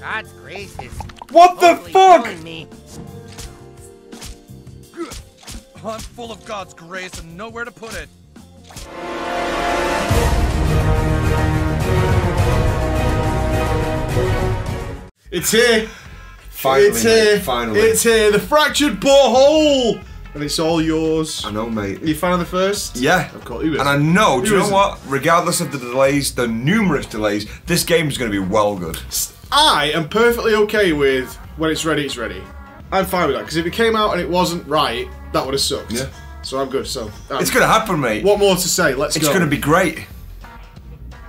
God's grace is What the fuck? me. I'm full of God's grace and nowhere to put it. It's here. Finally, it's here. mate, finally. It's here. The fractured butthole. And it's all yours. I know, mate. Are you fan of the first? Yeah. Of course. Who is? And I know, do you know isn't? what? Regardless of the delays, the numerous delays, this game is going to be well good. I am perfectly okay with when it's ready, it's ready. I'm fine with that, because if it came out and it wasn't right, that would have sucked. Yeah. So I'm good. So It's going to happen, mate. what more to say? Let's It's go. going to be great.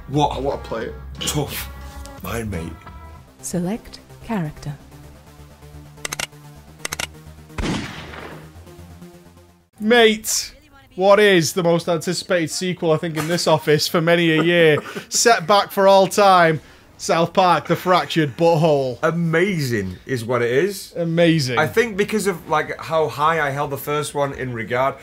What? I want to play it. Tough. Mine, mate. Select character. Mate, what is the most anticipated sequel, I think, in this office for many a year? Set back for all time. South Park, The Fractured Butthole. Amazing is what it is. Amazing. I think because of like how high I held the first one in regard,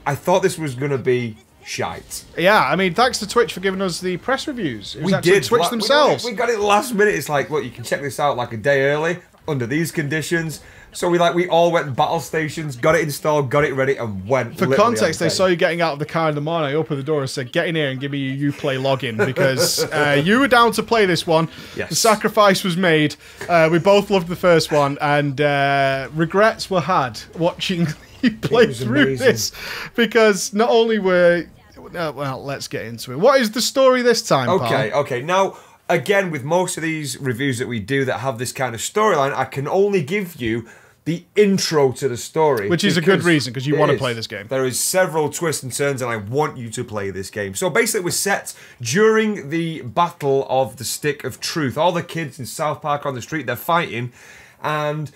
I thought this was going to be shite. Yeah, I mean, thanks to Twitch for giving us the press reviews. It was We actually did. Twitch themselves. We got it last minute. It's like, look, you can check this out like a day early under these conditions. So we all went battle stations, got it installed, got it ready, and went. For literally context, on they the saw you getting out of the car in the morning. I opened the door and said, get in here and give me your Uplay login, because you were down to play this one. Yes. The sacrifice was made. We both loved the first one, and regrets were had watching you play was through amazing. this, because not only were... well, let's get into it. What is the story this time, Okay, pal? okay. Now, again, with most of these reviews that we do that have this kind of storyline, I can only give you the intro to the story. Which is a good because reason, because you it want to is. play this game. There is several twists and turns, and I want you to play this game. So basically, we're set during the Battle of the Stick of Truth. All the kids in South Park on the street, they're fighting, and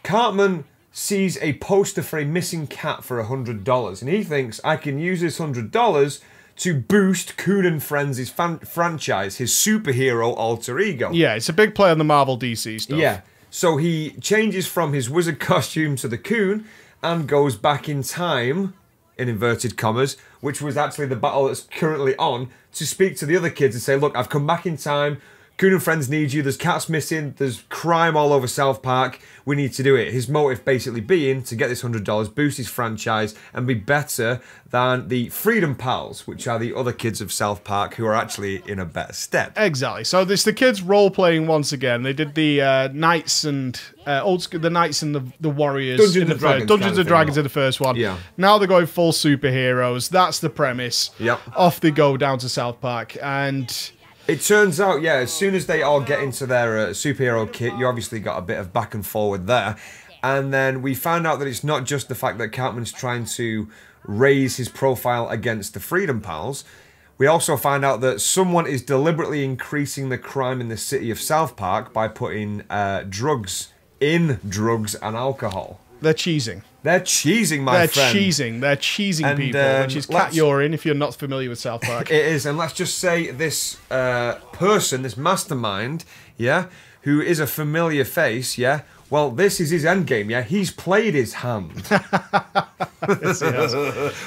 Cartman sees a poster for a missing cat for $100, and he thinks, I can use this $100 to boost Coon and Friends' franchise, his superhero alter ego. Yeah, it's a big play on the Marvel DC stuff. Yeah. So he changes from his wizard costume to the Coon and goes back in time, in inverted commas, which was actually the battle that's currently on, to speak to the other kids and say, look, I've come back in time. Coon and Friends need you. There's cats missing. There's crime all over South Park. We need to do it. His motive basically being to get this $100, boost his franchise, and be better than the Freedom Pals, which are the other kids of South Park who are actually in a better stead. Exactly. So this the kids role playing once again. They did the knights and old school, the knights and the warriors. Dungeons in the and Dragons Dungeons kind of and Dragons thing. in the first one. Yeah. Now they're going full superheroes. That's the premise. Yep. Off they go down to South Park, and It turns out, yeah, as soon as they all get into their superhero kit, you obviously got a bit of back and forward there. And then we found out that it's not just the fact that Cartman's trying to raise his profile against the Freedom Pals. We also find out that someone is deliberately increasing the crime in the city of South Park by putting drugs and alcohol. they're cheesing. They're cheesing, my friend. They're cheesing And, people, which is cat let's- urine if you're not familiar with South Park. It is, and let's just say this person, this mastermind, yeah, who is a familiar face, yeah, well, this is his endgame, yeah, he's played his hand. Yes, he has.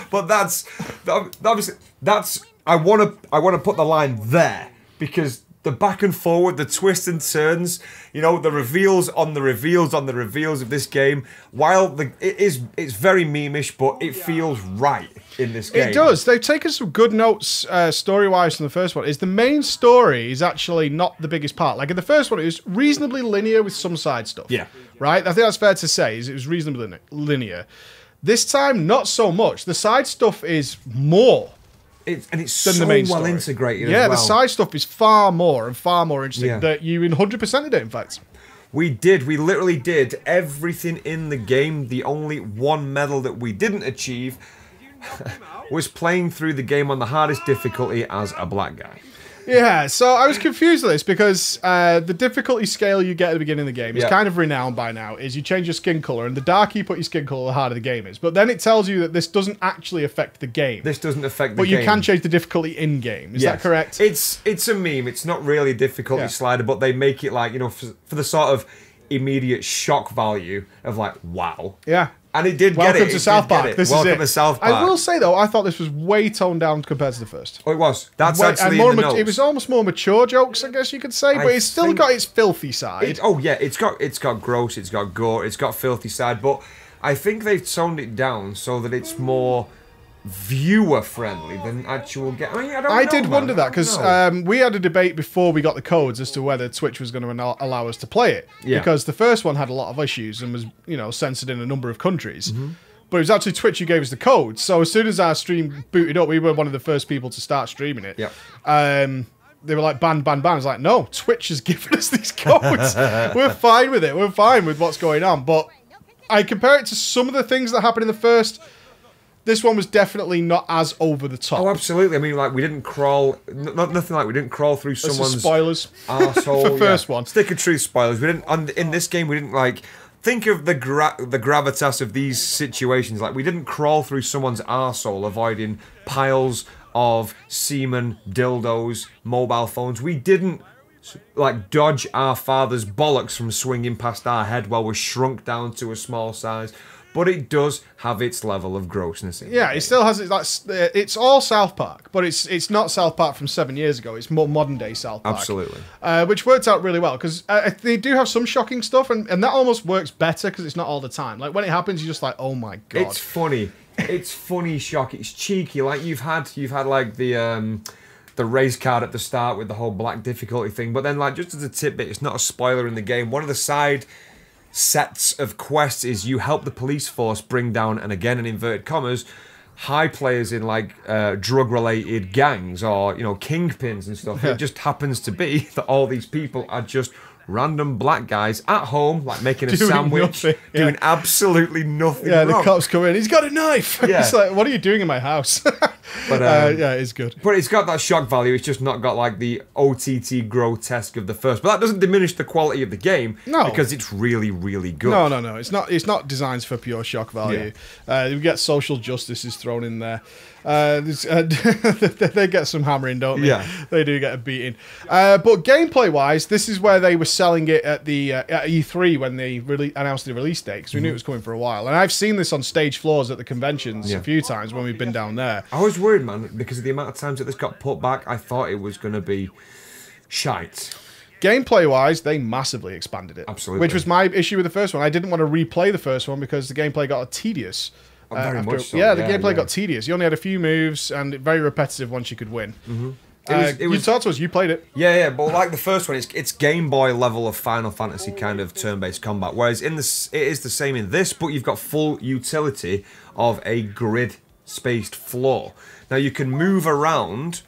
But that's, obviously, that's, I want to put the line there, because the back and forward, the twists and turns, you know, the reveals on the reveals on the reveals of this game, while it's very memeish, but it feels right in this game. It does. They've taken some good notes story-wise from the first one. Is the main story is actually not the biggest part. Like in the first one, it was reasonably linear with some side stuff. Yeah. Right? I think that's fair to say. Is it was reasonably linear. This time, not so much. The side stuff is more. It's than so the main well story. integrated Yeah, as well. the side stuff is far more interesting. Yeah. That you 100%ed it, in fact. We did. We literally did everything in the game. The only one medal that we didn't achieve was playing through the game on the hardest difficulty as a black guy. Yeah, so I was confused with this because the difficulty scale you get at the beginning of the game is Yeah. kind of renowned by now, is you change your skin colour, and the darker you put your skin colour, the harder the game is. But then it tells you that this doesn't actually affect the game. This doesn't affect the But game. you can change the difficulty in-game, is that Yes. correct? It's a meme. It's not really a difficulty Yeah. slider, but they make it like, you know, for the sort of immediate shock value of like, wow. Yeah. And it did Welcome get it. to It South did get Park. it. This Welcome is it. to South Park. I will say though, I thought this was way toned down compared to the first. Oh, it was. That's Way- actually and more in the ma- notes. It was almost more mature jokes, I guess you could say, but it's still think- got its filthy side. Oh yeah, it's got gross, it's got gore, it's got filthy side, but I think they've toned it down so that it's more viewer friendly than actual game. I mean, I don't know, I did man. wonder I that don't because know. we had a debate before we got the codes as to whether Twitch was going to allow us to play it. Yeah. Because the first one had a lot of issues and was, censored in a number of countries. Mm-hmm. But it was actually Twitch who gave us the codes. So as soon as our stream booted up, we were one of the first people to start streaming it. Yep. They were like, ban. I was like, no, Twitch has given us these codes. We're fine with it. We're fine with what's going on. But I compare it to some of the things that happened in the first. This one was definitely not as over the top. Oh, absolutely. I mean, like we didn't crawl. Nothing like we didn't crawl through This is someone's spoilers. arsehole. For first one. Stick of truth spoilers. We didn't. In this game, we didn't like. Think of the gravitas of these situations. Like we didn't crawl through someone's arsehole avoiding piles of semen, dildos, mobile phones. We didn't like dodge our father's bollocks from swinging past our head while we're shrunk down to a small size. But it does have its level of grossness in Yeah, it still has it. It's all South Park, but it's not South Park from 7 years ago. It's more modern day South Park. Absolutely. Which worked out really well because they do have some shocking stuff, and that almost works better because it's not all the time. Like when it happens, you're just like, oh my god. It's funny. It's funny shock. It's cheeky. Like you've had like the race card at the start with the whole black difficulty thing. But then like just as a tidbit, it's not a spoiler in the game. One of the side sets of quests is you help the police force bring down, and again in inverted commas, high players in like drug related gangs or kingpins and stuff. It just happens to be that all these people are just random black guys at home, like making a Doing sandwich, nothing, yeah. doing absolutely nothing Yeah, wrong. the cops come in. He's got a knife. Yeah. It's like, what are you doing in my house? But, yeah, it's good. But it's got that shock value. It's just not got like the OTT grotesque of the first. But that doesn't diminish the quality of the game. No. Because it's really, really good. No. It's not designed for pure shock value. We get social justices thrown in there. They get some hammering, don't they? Yeah. They do get a beating. But gameplay wise, this is where they were selling it at the at E3 when they announced the release date, because we knew it was coming for a while. And I've seen this on stage floors at the conventions a few times when we've been down there. I was worried, man, because of the amount of times that this got put back. I thought it was going to be shite. Gameplay wise, they massively expanded it. Absolutely. Which was my issue with the first one. I didn't want to replay the first one because the gameplay got tedious. Very much so. Yeah, the gameplay yeah. got tedious. You only had a few moves and very repetitive once you could win. Mm-hmm. You talked to us, you played it. Yeah, but like the first one, it's Game Boy level of Final Fantasy kind of turn-based combat. Whereas it is the same in this, but you've got full utility of a grid-spaced floor. Now you can move around,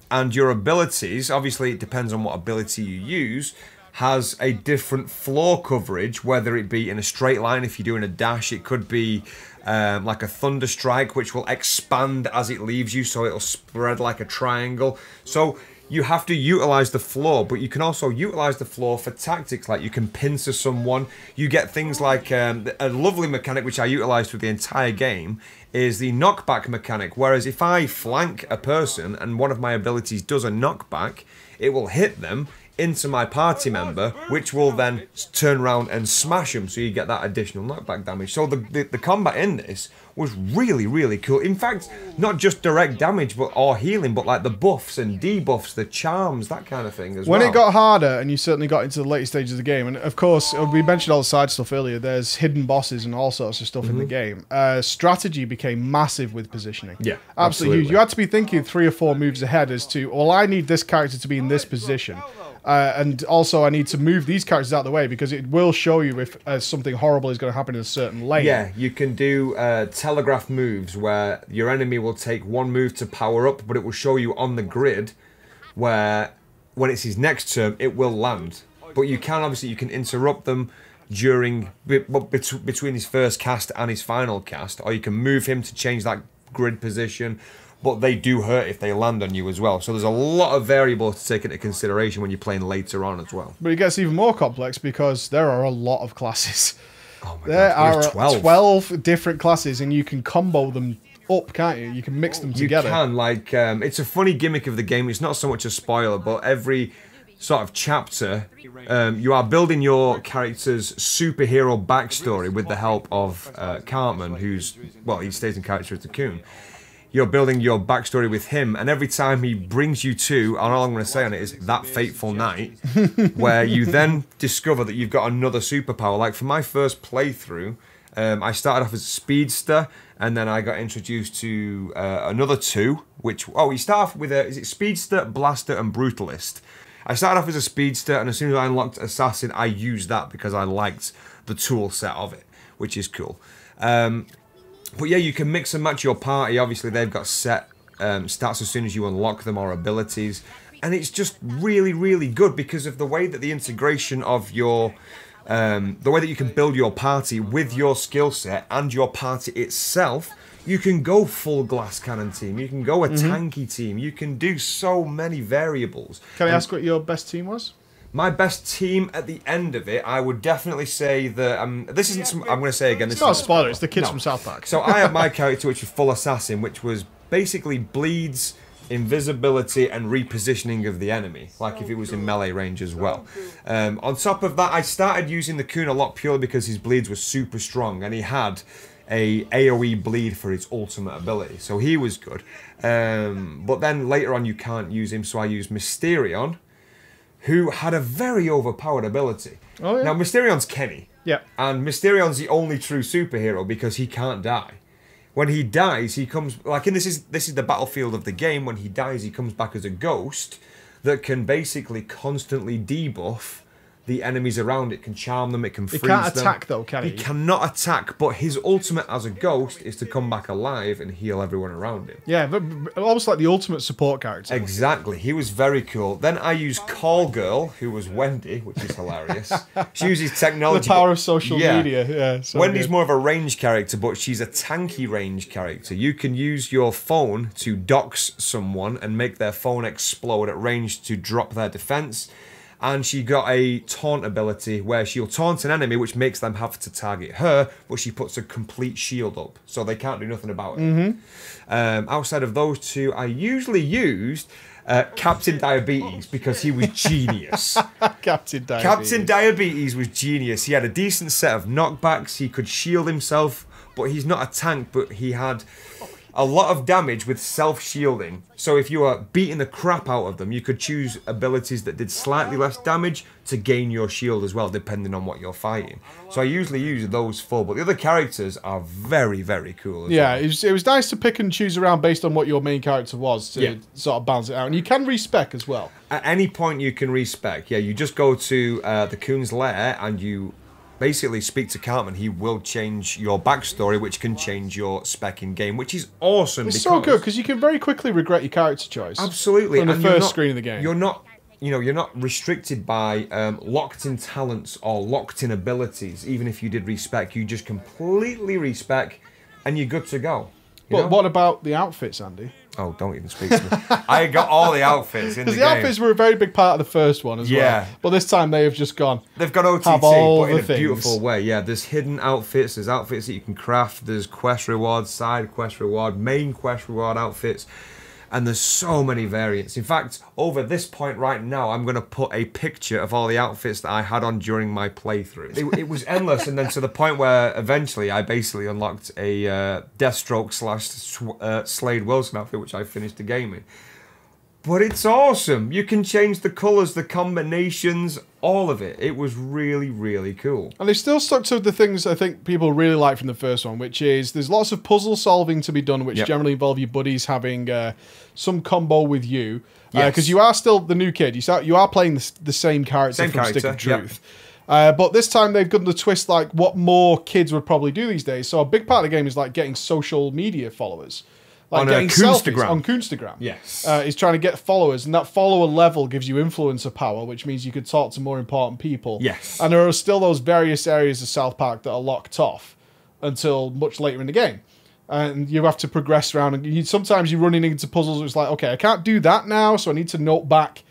and your abilities, obviously it depends on what ability you use, has a different floor coverage, whether it be in a straight line. If you're doing a dash, it could be like a thunder strike, which will expand as it leaves you, so it'll spread like a triangle. So you have to utilize the floor, but you can also utilize the floor for tactics, like you can pincer someone. You get things like a lovely mechanic which I utilized through the entire game is the knockback mechanic, whereas if I flank a person and one of my abilities does a knockback, it will hit them into my party member, which will then turn around and smash them, so you get that additional knockback damage. So the combat in this was really, really cool. In fact, not just direct damage or healing, but like the buffs and debuffs, the charms, that kind of thing as well. When it got harder, and you certainly got into the later stages of the game, and of course, we mentioned all the side stuff earlier, there's hidden bosses and all sorts of stuff in the game. Strategy became massive with positioning. Yeah, absolutely huge. You had to be thinking 3 or 4 moves ahead as to, well, I need this character to be in this position. And also I need to move these characters out of the way because it will show you if something horrible is going to happen in a certain lane. Yeah, you can do telegraph moves where your enemy will take one move to power up, but it will show you on the grid where when it's his next turn, it will land. But you can interrupt them during between his first cast and his final cast, or you can move him to change that grid position. But they do hurt if they land on you as well. So there's a lot of variables to take into consideration when you're playing later on as well. But it gets even more complex because there are a lot of classes. Oh my There God, are 12 different classes, and you can combo them up, can't you? You can mix them together. You can, like, it's a funny gimmick of the game. It's not so much a spoiler, but every sort of chapter, you are building your character's superhero backstory with the help of Cartman, who's, well, he stays in character as the Coon. You're building your backstory with him, and every time he brings you to, and all I'm going to say on it is that fateful night, where you then discover that you've got another superpower. Like for my first playthrough, I started off as a speedster, and then I got introduced to another two, which, you start off with is it speedster, blaster, and brutalist. I started off as a speedster, and as soon as I unlocked assassin, I used that because I liked the tool set of it, which is cool. But yeah, you can mix and match your party. Obviously, they've got set stats as soon as you unlock them or abilities. And it's just really, really good because of the way that the integration of your... the way that you can build your party with your skill set and your party itself. You can go full glass cannon team. You can go a tanky team. You can do so many variables. Can I ask what your best team was? My best team at the end of it, I would definitely say that... this isn't... I'm going to say again... It's not a spoiler, it's the kids from South Park. So I had my character, which was full assassin, which was basically bleeds, invisibility, and repositioning of the enemy. Like if it was in melee range as well. On top of that, I started using the Coon a lot purely because his bleeds were super strong. And he had a AoE bleed for his ultimate ability. So he was good. But then later on, you can't use him. So I used Mysterion, who had a very overpowered ability. Oh, yeah. Now, Mysterion's Kenny. Yeah. And Mysterion's the only true superhero because he can't die. When he dies, he comes... Like, and this is the battlefield of the game. When he dies, he comes back as a ghost that can basically constantly debuff the enemies around it, can charm them, it can freeze them. He can't attack, though, can he? He cannot attack, but his ultimate as a ghost is to come back alive and heal everyone around him. Yeah, but almost like the ultimate support character. Exactly. He was very cool. Then I used Call Girl, who was Wendy, which is hilarious. She uses technology. The power of social media. Yeah. So Wendy's more of a range character, but she's a tanky range character. You can use your phone to dox someone and make their phone explode at range to drop their defense. And she got a taunt ability where she'll taunt an enemy, which makes them have to target her, but she puts a complete shield up, so they can't do nothing about it. Outside of those two, I usually used Captain Diabetes because he was genius. Captain Diabetes. Captain Diabetes was genius. He had a decent set of knockbacks. He could shield himself, but he's not a tank, but he had a lot of damage with self-shielding. So if you were beating the crap out of them, you could choose abilities that did slightly less damage to gain your shield as well, depending on what you're fighting. So I usually use those four, but the other characters are very, very cool as well. It was nice to pick and choose around based on what your main character was to sort of balance it out. And you can respec as well. At any point you can respec. Yeah, you just go to the Coon's lair and you basically speak to Cartman. He will change your backstory, which can change your spec in game, which is awesome. It's so good because you can very quickly regret your character choice. Absolutely, on the first screen of the game. You're not, you're not restricted by locked-in talents or locked-in abilities. Even if you did respec, you just completely respec, and you're good to go. But what about the outfits, Andy? Oh, don't even speak to me. I got all the outfits in the game. Because the outfits were a very big part of the first one as well. But this time they have just gone. They've got OTT, but in a beautiful way. Yeah, there's hidden outfits. There's outfits that you can craft. There's quest rewards, side quest reward, main quest reward outfits. And there's so many variants. In fact, over this point right now, I'm going to put a picture of all the outfits that I had on during my playthrough. It was endless, and then to the point where eventually I basically unlocked a Deathstroke / Slade Wilson outfit, which I finished the game in. But it's awesome. You can change the colours, the combinations, all of it. It was really, really cool. And they've still stuck to the things I think people really like from the first one, which is there's lots of puzzle solving to be done, which generally involve your buddies having some combo with you. Because you are still the new kid. You are playing the same character from Stick of Truth. But this time they've done the twist like what more kids would probably do these days. So a big part of the game is like getting social media followers. Like on Coonstagram. On Coonstagram. Yes. He's trying to get followers, and that follower level gives you influencer power, which means you could talk to more important people. Yes. And there are still those various areas of South Park that are locked off until much later in the game. And you have to progress around, and sometimes you're running into puzzles where it's like, okay, I can't do that now, so I need to note back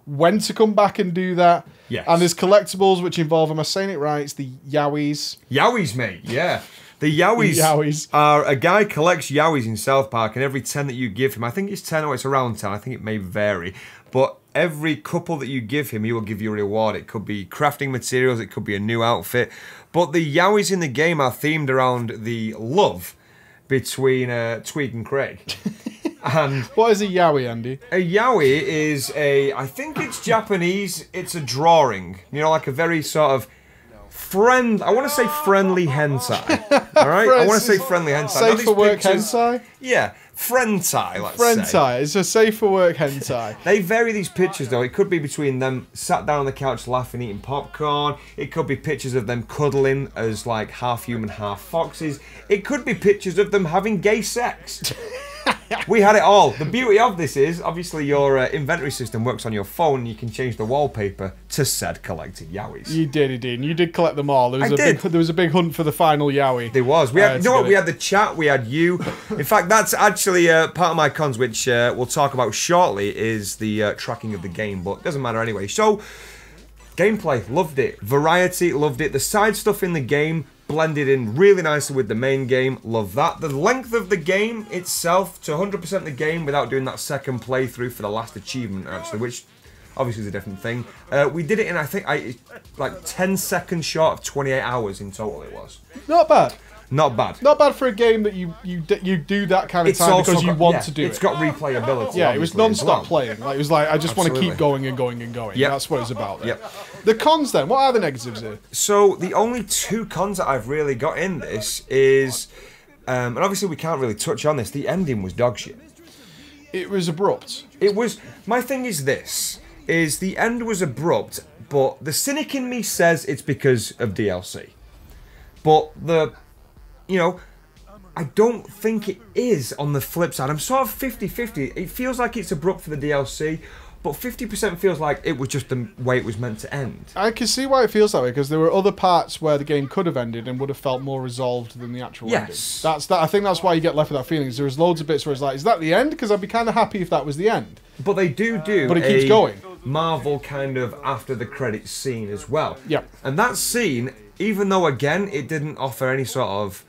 when to come back and do that. Yes. And there's collectibles which involve, am I saying it right? It's the Yowies. Yowies, mate, yeah. The Yowies are... A guy collects Yowies in South Park, and every 10 that you give him, I think it's 10 or it's around 10, I think it may vary, But every couple that you give him, he will give you a reward. It could be crafting materials, it could be a new outfit. But the Yowies in the game are themed around the love between Tweeg and Craig. And what is a Yowie, Andy? a Yowie is I think it's Japanese, it's a drawing. You know, like a very sort of I want to say friendly hentai. All right? I want to say friendly hentai. Safe for work hentai? Yeah, friendtai, let's say. Friendtai. It's a safe for work hentai. They vary these pictures, though. It could be between them sat down on the couch laughing, eating popcorn. It could be pictures of them cuddling as, like, half human, half foxes. It could be pictures of them having gay sex. We had it all. The beauty of this is, obviously, your inventory system works on your phone, and you can change the wallpaper to said collected Yowies. You did, indeed. You did collect them all. There was a big hunt for the final Yowie. There was. We had, you know what? We had the chat. We had you. In fact, that's actually part of my cons, which we'll talk about shortly, is the tracking of the game. But it doesn't matter anyway. So, gameplay, loved it. Variety, loved it. The side stuff in the game blended in really nicely with the main game. Love that. The length of the game itself, to 100% the game without doing that second playthrough for the last achievement, actually, which obviously is a different thing. We did it in, I think, like 10 seconds short of 28 hours in total it was. Not bad. Not bad. Not bad for a game that you do that kind of time because you want to do it. It's got replayability. Yeah, it was non-stop playing. Like, it was like, I just want to keep going and going and going. Yep. That's what it's about there. Yep. The cons then, what are the negatives here? So, the only two cons that I've really got in this is, and obviously we can't really touch on this, the ending was dog shit. It was abrupt. It was, my thing is this, is the end was abrupt, but the cynic in me says it's because of DLC. But you know, I don't think it is on the flip side. I'm sort of 50-50. It feels like it's abrupt for the DLC, but 50% feels like it was just the way it was meant to end. I can see why it feels that way, because there were other parts where the game could have ended and would have felt more resolved than the actual ending. I think that's why you get left with that feeling. Is there's loads of bits where it's like, is that the end? Because I'd be kind of happy if that was the end. But they do but it keeps going. Marvel kind of after the credits scene as well. Yep. And that scene, even though, again, it didn't offer any sort of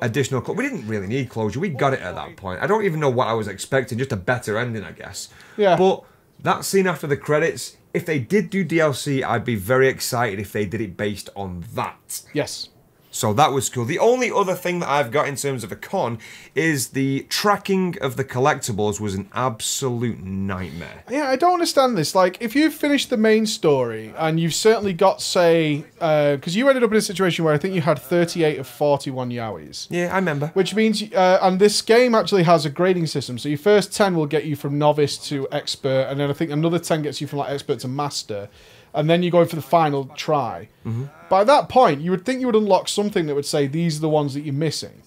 additional we didn't really need closure. We got it at that point. I don't even know what I was expecting, just a better ending, I guess. Yeah. But that scene after the credits, if they did do DLC, I'd be very excited if they did it based on that. Yes. So that was cool. The only other thing that I've got in terms of a con is the tracking of the collectibles was an absolute nightmare. Yeah, I don't understand this. Like, if you've finished the main story and you've certainly got, say, because you ended up in a situation where I think you had 38 of 41 Yowies. Yeah, I remember. Which means, and this game actually has a grading system. So your first 10 will get you from novice to expert, and then I think another 10 gets you from like expert to master. And then you're going for the final try. Mm-hmm. By that point, you would think you would unlock something that would say, these are the ones that you're missing.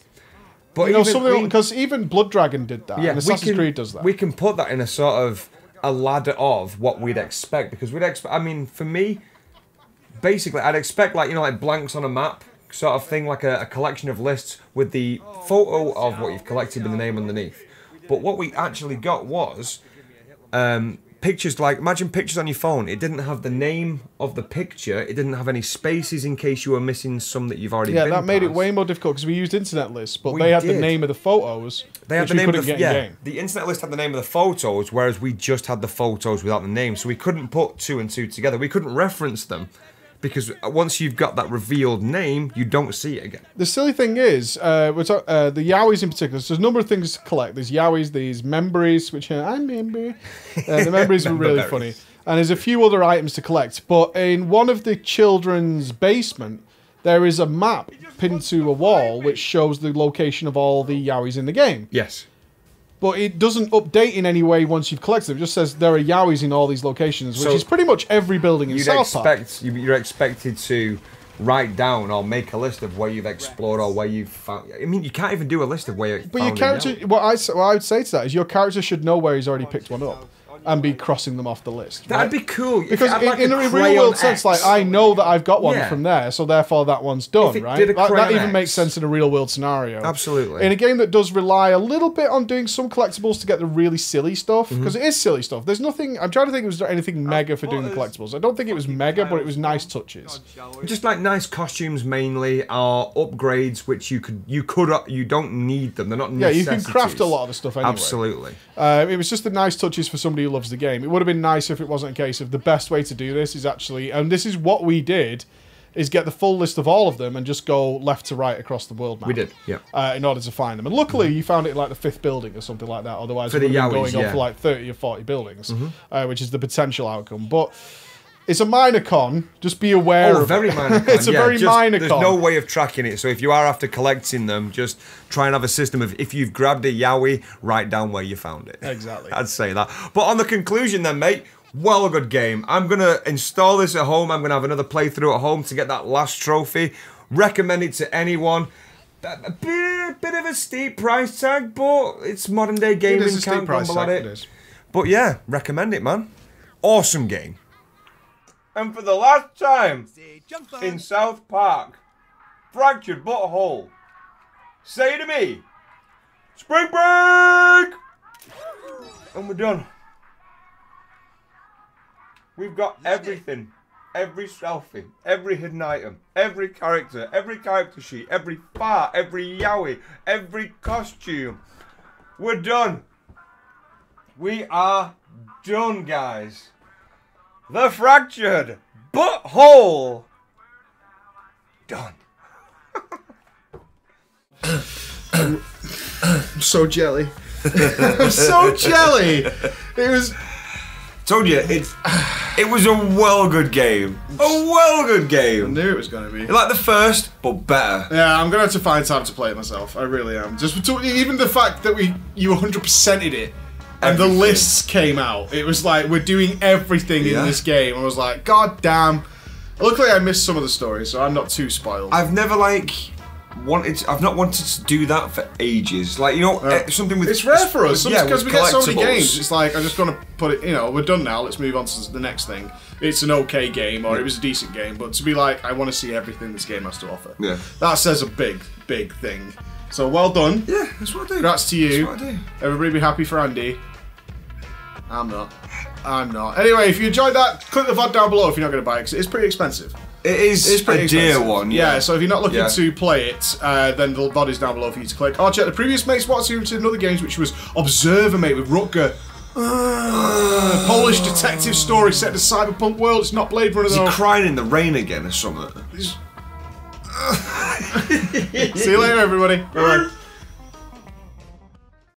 But you know, something, because even Blood Dragon did that, and Assassin's Creed does that. We can put that in a sort of a ladder of what we'd expect, because we'd expect, I mean, for me, basically, I'd expect, like, you know, like blanks on a map sort of thing, like a collection of lists with the photo of what you've collected with the name underneath. But what we actually got was pictures, like, imagine pictures on your phone. It didn't have the name of the picture. It didn't have any spaces in case you were missing some that you've already been that made past. It way more difficult because we used internet lists, but they had the name of the photos. They had the name of the game. The internet list had the name of the photos, whereas we just had the photos without the name, so we couldn't put two and two together. We couldn't reference them. Because once you've got that revealed name, you don't see it again. The silly thing is, the Yowies in particular, so there's a number of things to collect. There's Yowies, these memories, which I remember. The memories were really funny. And there's a few other items to collect. But in one of the children's basement, there is a map pinned to a wall which shows the location of all the Yowies in the game. Yes. But it doesn't update in any way once you've collected them. It just says there are Yowies in all these locations, which is pretty much every building in South Park. You're expected to write down or make a list of where you've explored or where you've found. I mean, you can't even do a list of where you've found. But your character, what I would say to that is your character should know where he's already picked one up and be crossing them off the list. That'd be cool. Because in a real world sense, like, I know that I've got one from there, so therefore that one's done, right? That even makes sense in a real world scenario. Absolutely. In a game that does rely a little bit on doing some collectibles to get the really silly stuff, because it is silly stuff. There's nothing, I'm trying to think if there was anything mega for doing the collectibles. I don't think it was mega, but it was nice touches. Just like nice costumes mainly, or upgrades which you don't need them. They're not necessities. Yeah, you can craft a lot of the stuff anyway. Absolutely. It was just the nice touches for somebody who loves the game. It would have been nice if it wasn't a case of the best way to do this is actually, and this is what we did, is get the full list of all of them and just go left to right across the world map. We did, yeah. In order to find them. And luckily, you found it in like the 5th building or something like that. Otherwise, For we would the have been Yowies, going on for like 30 or 40 buildings, which is the potential outcome. But it's a minor con. Just be aware of very it. minor con. It's a very minor there's con. no way of tracking it. So if you are after collecting them, just try and have a system of if you've grabbed a Yowie, write down where you found it. Exactly. I'd say that. But on the conclusion then, mate, well, a good game. I'm going to install this at home. I'm going to have another playthrough at home to get that last trophy. Recommend it to anyone. A bit of a steep price tag, but it's modern day gaming. It is a steep price tag, it is. But yeah, recommend it, man. Awesome game. And for the last time in South Park, fractured butthole. Say to me, spring break! And we're done. We've got everything. Every selfie, every hidden item, every character sheet, every fart, every Yowie, every costume. We're done. We are done, guys. The fractured butthole. Done. I'm so jelly. I'm so jelly. It was... Told you, it was a well good game. A well good game. I knew it was going to be. Like the first, but better. Yeah, I'm going to have to find time to play it myself. I really am. Just even the fact that you 100%ed it and the lists came out. It was like, we're doing everything in this game. I was like, God damn. Luckily, I missed some of the stories, so I'm not too spoiled. I've never I've not wanted to do that for ages. Like, you know, something with... It's rare for us, because we get so many collectibles. games. It's like, I'm just going to put it, we're done now, let's move on to the next thing. It's an okay game, or it was a decent game, but to be like, I want to see everything this game has to offer. Yeah. That says a big, big thing. So, well done. Yeah, that's what I do. Congrats to you. That's what I do. Everybody be happy for Andy. I'm not. Anyway, if you enjoyed that, click the VOD down below if you're not going to buy it, because it's pretty expensive. It's pretty dear one, yeah. So if you're not looking to play it, then the VOD is down below for you to click. Or check the previous Mate SWAT series and other games, which was Observer, mate, with Rutger. Polish detective story set in a cyberpunk world. It's not Blade Runner, though. Is he crying in the rain again or something? See you later, everybody. Bye-bye.